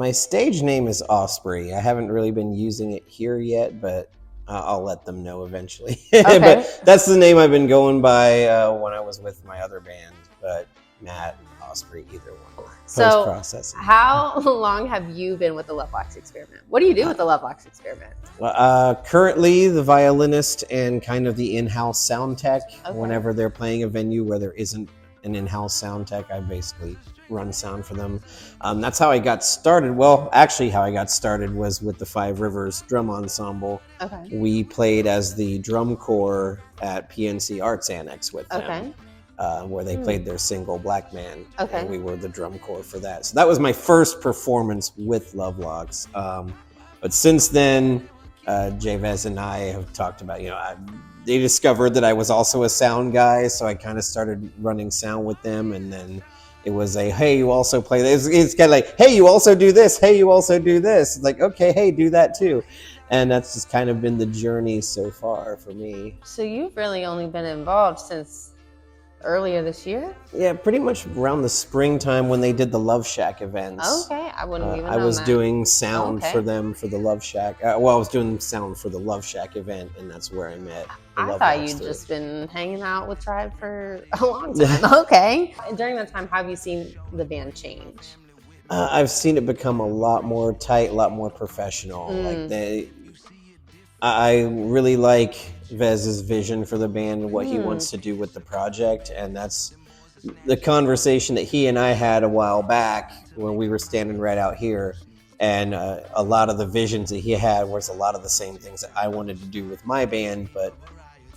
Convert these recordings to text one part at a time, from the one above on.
My stage name is Osprey. I haven't really been using it here yet, but I'll let them know eventually. Okay. But that's the name I've been going by when I was with my other band. But Matt, Osprey, either one. So, Post-processing. how long have you been with the Lovelox Experiment? What do you do with the Lovelox Experiment? Currently, the violinist and kind of the in-house sound tech. Okay. Whenever they're playing a venue where there isn't an in-house sound tech, I basically run sound for them. That's how I got started. Well, actually, how I got started was with the Five Rivers Drum Ensemble. Okay. We played as the drum corps at PNC Arts Annex with them. Okay. Where they played their single Black Man. Okay. And we were the drum corps for that. So that was my first performance with Lovelox. But since then, Jayvez and I have talked about, they discovered that I was also a sound guy. So I kind of started running sound with them. And then it was hey, you also play this. It's kind of like, hey, you also do this. Hey, you also do this. It's like, okay, hey, do that too. And that's just kind of been the journey so far for me. So you've really only been involved since earlier this year? Yeah, pretty much around the springtime when they did the Love Shack events. Okay, I wouldn't even know I was that. doing sound Okay. for them for the Love Shack. I was doing sound for the Love Shack event, and that's where I met. I thought you'd just been hanging out with Tribe for a long time. Okay. And during that time, how have you seen the band change? I've seen it become a lot more tight, a lot more professional. I really like Vez's vision for the band and what he wants to do with the project, and that's the conversation that he and I had a while back when we were standing right out here. And a lot of the visions that he had was a lot of the same things that I wanted to do with my band, but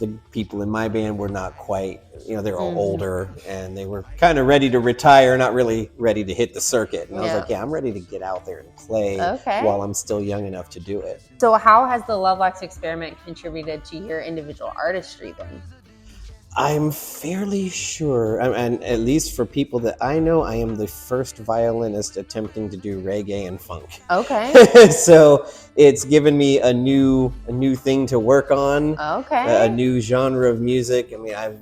the people in my band were not quite, they're all older and they were kind of ready to retire, not really ready to hit the circuit. And I was like, I'm ready to get out there and play while I'm still young enough to do it. So how has the Lovelox Experiment contributed to your individual artistry then? I'm fairly sure, and at least for people that I know, I am the first violinist attempting to do reggae and funk. Okay. So it's given me a new thing to work on. Okay. A new genre of music. I mean, I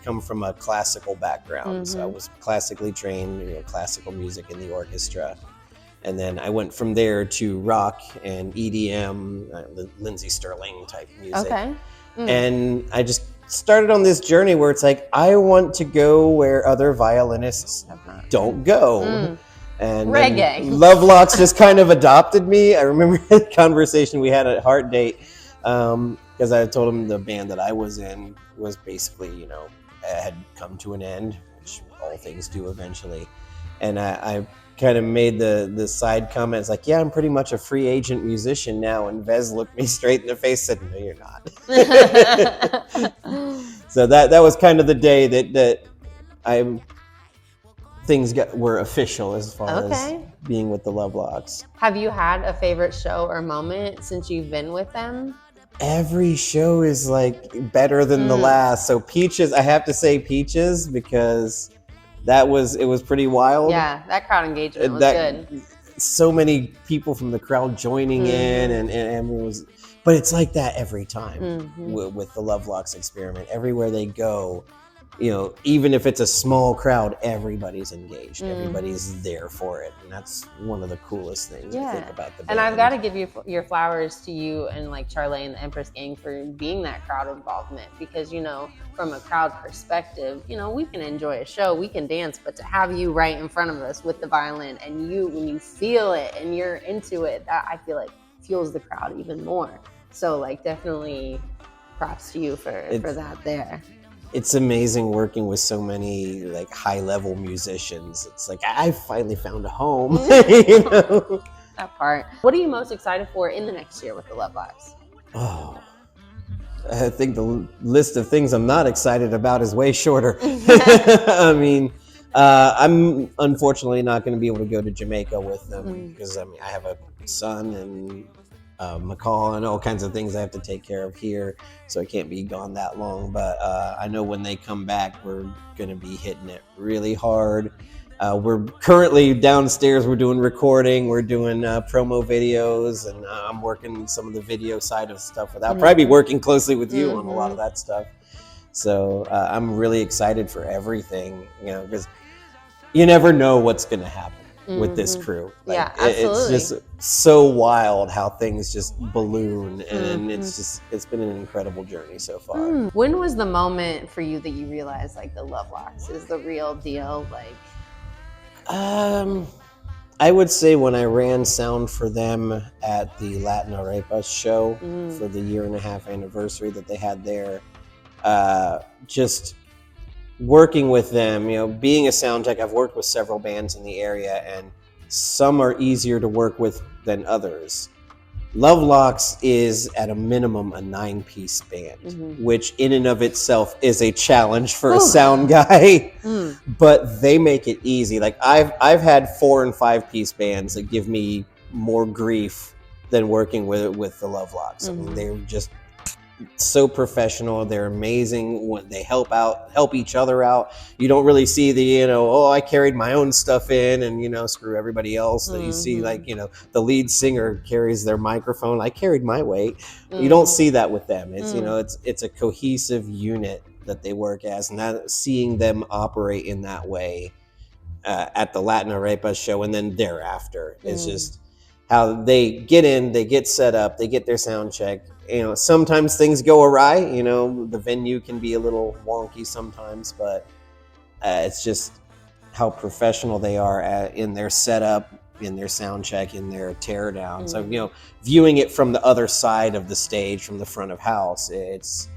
come from a classical background, so I was classically trained, classical music in the orchestra. And then I went from there to rock and EDM, Lindsey Sterling type music. Okay. And I just started on this journey where it's like, I want to go where other violinists don't go. And reggae. Lovelox just kind of adopted me. I remember the conversation we had at Heart Date, because I told him the band that I was in was basically, had come to an end, which all things do eventually. And I kind of made the side comments like, yeah, I'm pretty much a free agent musician now. And Vez looked me straight in the face and said, no, you're not. So that was kind of the day that things were official as far as being with the Lovelox. Have you had a favorite show or moment since you've been with them? Every show is like better than the last. So Peaches, I have to say Peaches, because it was pretty wild. Yeah, that crowd engagement was good. So many people from the crowd joining in, and it was, but it's like that every time with the Lovelox Experiment. Everywhere they go, even if it's a small crowd, everybody's engaged. Everybody's there for it, and that's one of the coolest things I think about the band. And I've got to give you your flowers to you and like Charlay and the Empress Gang for being that crowd involvement, because from a crowd perspective, we can enjoy a show, we can dance, but to have you right in front of us with the violin, and when you feel it and you're into it, that I feel like fuels the crowd even more. So like definitely props to you for that there. It's amazing working with so many like high-level musicians. It's like I finally found a home. That part. What are you most excited for in the next year with the Lovelox? Oh, I think the list of things I'm not excited about is way shorter. I mean, I'm unfortunately not going to be able to go to Jamaica with them because I have a son and McCall and all kinds of things I have to take care of here, so I can't be gone that long. But I know when they come back, we're going to be hitting it really hard. We're currently downstairs. We're doing recording. We're doing promo videos, and I'm working some of the video side of stuff. I'll probably be working closely with you on a lot of that stuff. So I'm really excited for everything, because you never know what's going to happen. with this Mhm. crew. Yeah, it's absolutely. just so wild how things just balloon, and Mhm. it's been an incredible journey so far. When was the moment for you that you realized like the Lovelocks is the real deal? Like, I would say when I ran sound for them at the Latin Arepas show for the 1.5 year anniversary that they had there, just working with them, being a sound tech, I've worked with several bands in the area, and some are easier to work with than others. Lovelocks is at a minimum a 9-piece band, which in and of itself is a challenge for a sound guy. But they make it easy. Like I've had 4 and 5-piece bands that give me more grief than working with the Lovelocks. I mean, they're just so professional. They're amazing when they help each other out. You don't really see the, I carried my own stuff in and, screw everybody else. That you see, like, the lead singer carries their microphone. I carried my weight. You don't see that with them. It's, it's a cohesive unit that they work as, and that seeing them operate in that way at the Latin Arepas show and then thereafter is just how they get in, they get set up, they get their sound check. Sometimes things go awry. The venue can be a little wonky sometimes, but it's just how professional they are in their setup, in their sound check, in their tear down. So, viewing it from the other side of the stage, from the front of house, it's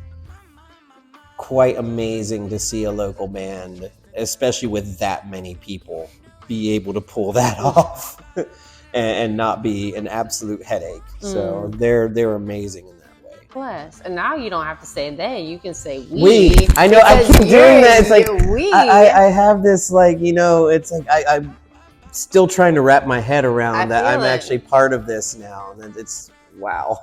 quite amazing to see a local band, especially with that many people, be able to pull that off and not be an absolute headache. So they're amazing in that way. Bless. And now you don't have to say they, you can say we. I know, I keep doing that. It's like I have this, like, it's like I'm still trying to wrap my head around that I'm actually part of this now, and it's wow.